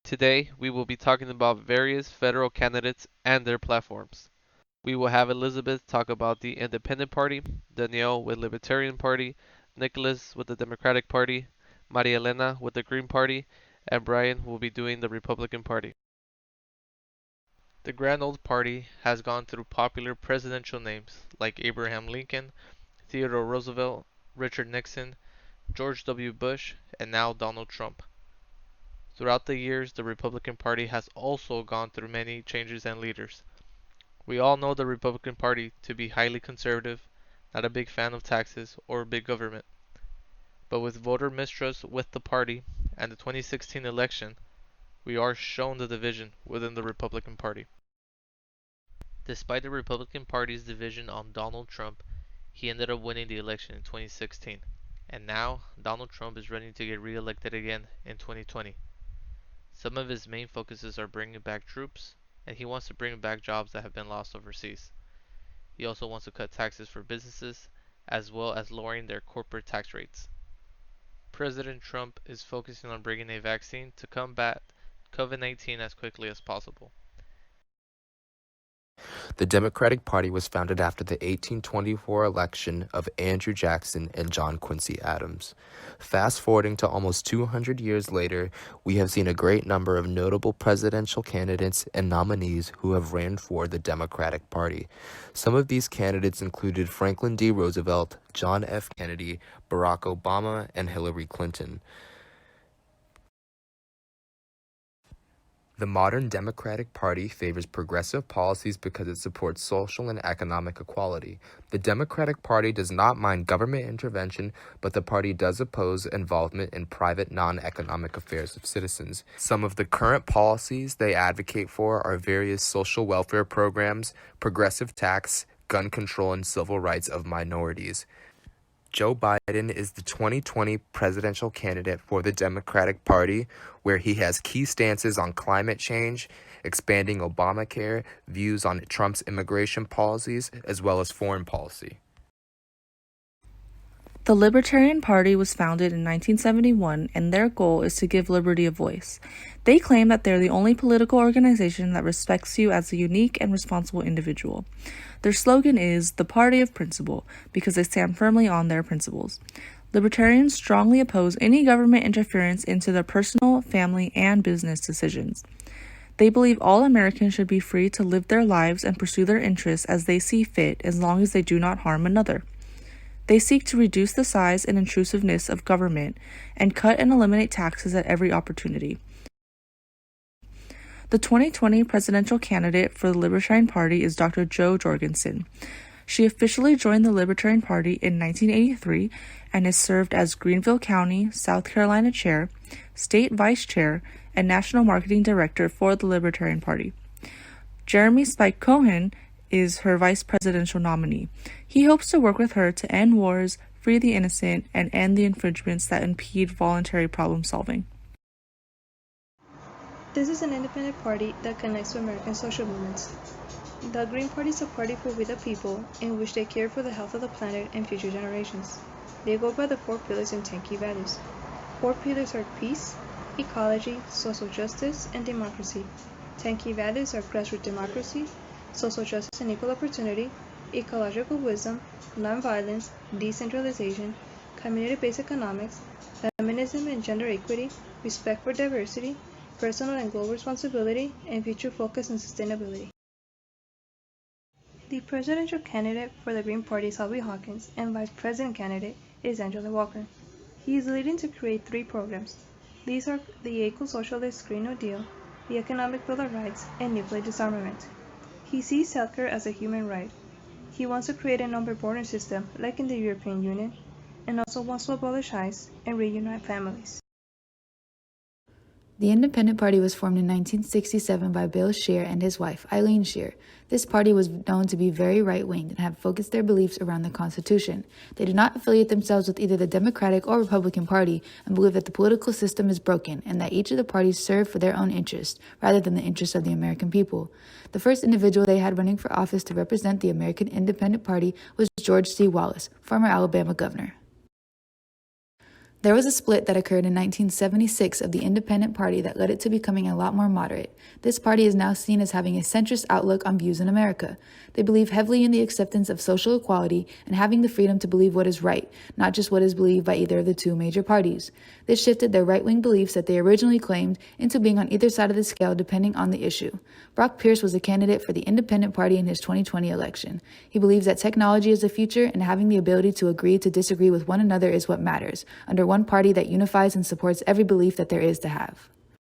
Today, we will be talking about various federal candidates and their platforms. We will have Elizabeth talk about the Independent Party, Danielle with Libertarian Party, Nicholas with the Democratic Party, Maria Elena with the Green Party, and Brian will be doing the Republican Party. The Grand Old Party has gone through popular presidential names like Abraham Lincoln, Theodore Roosevelt, Richard Nixon, George W. Bush, and now Donald Trump. Throughout the years, the Republican Party has also gone through many changes and leaders. We all know the Republican Party to be highly conservative, not a big fan of taxes or big government. But with voter mistrust with the party and the 2016 election, we are shown the division within the Republican Party. Despite the Republican Party's division on Donald Trump, he ended up winning the election in 2016. And now, Donald Trump is ready to get re-elected again in 2020. Some of his main focuses are bringing back troops, and he wants to bring back jobs that have been lost overseas. He also wants to cut taxes for businesses, as well as lowering their corporate tax rates. President Trump is focusing on bringing a vaccine to combat COVID-19 as quickly as possible. The Democratic Party was founded after the 1824 election of Andrew Jackson and John Quincy Adams. Fast forwarding to almost 200 years later, we have seen a great number of notable presidential candidates and nominees who have ran for the Democratic Party. Some of these candidates included Franklin D. Roosevelt, John F. Kennedy, Barack Obama, and Hillary Clinton. The modern Democratic Party favors progressive policies because it supports social and economic equality. The Democratic Party does not mind government intervention, but the party does oppose involvement in private non-economic affairs of citizens. Some of the current policies they advocate for are various social welfare programs, progressive tax, gun control, and civil rights of minorities. Joe Biden is the 2020 presidential candidate for the Democratic Party, where he has key stances on climate change, expanding Obamacare, views on Trump's immigration policies, as well as foreign policy. The Libertarian Party was founded in 1971, and their goal is to give liberty a voice. They claim that they're the only political organization that respects you as a unique and responsible individual. Their slogan is the Party of Principle, because they stand firmly on their principles. Libertarians strongly oppose any government interference into their personal, family, and business decisions. They believe all Americans should be free to live their lives and pursue their interests as they see fit, as long as they do not harm another. They seek to reduce the size and intrusiveness of government and cut and eliminate taxes at every opportunity. The 2020 presidential candidate for the Libertarian Party is Dr. Jo Jorgensen. She officially joined the Libertarian Party in 1983 and has served as Greenville County, South Carolina Chair, State Vice Chair, and National Marketing Director for the Libertarian Party. Jeremy Spike Cohen is her vice presidential nominee. He hopes to work with her to end wars, free the innocent, and end the infringements that impede voluntary problem solving. This is an independent party that connects to American social movements. The Green Party is a party for we the people, in which they care for the health of the planet and future generations. They go by the 4 pillars and 10 key values. 4 pillars are peace, ecology, social justice, and democracy. 10 key values are grassroots democracy, social justice and equal opportunity, ecological wisdom, nonviolence, decentralization, community-based economics, feminism and gender equity, respect for diversity, personal and global responsibility, and future focus on sustainability. The presidential candidate for the Green Party is Albie Hawkins, and vice president candidate is Angela Walker. He is leading to create 3 programs. These are the Eco-Socialist Green New Deal, the Economic Bill of Rights, and nuclear disarmament. He sees healthcare as a human right. He wants to create a number border system like in the European Union, and also wants to abolish ICE and reunite families. The Independent Party was formed in 1967 by Bill Scheer and his wife, Eileen Scheer. This party was known to be very right-wing and have focused their beliefs around the Constitution. They do not affiliate themselves with either the Democratic or Republican Party and believe that the political system is broken and that each of the parties serve for their own interests rather than the interests of the American people. The first individual they had running for office to represent the American Independent Party was George C. Wallace, former Alabama governor. There was a split that occurred in 1976 of the Independent Party that led it to becoming a lot more moderate. This party is now seen as having a centrist outlook on views in America. They believe heavily in the acceptance of social equality and having the freedom to believe what is right, not just what is believed by either of the two major parties. This shifted their right-wing beliefs that they originally claimed into being on either side of the scale depending on the issue. Brock Pierce was a candidate for the Independent Party in his 2020 election. He believes that technology is the future and having the ability to agree to disagree with one another is what matters, under one party that unifies and supports every belief that there is to have.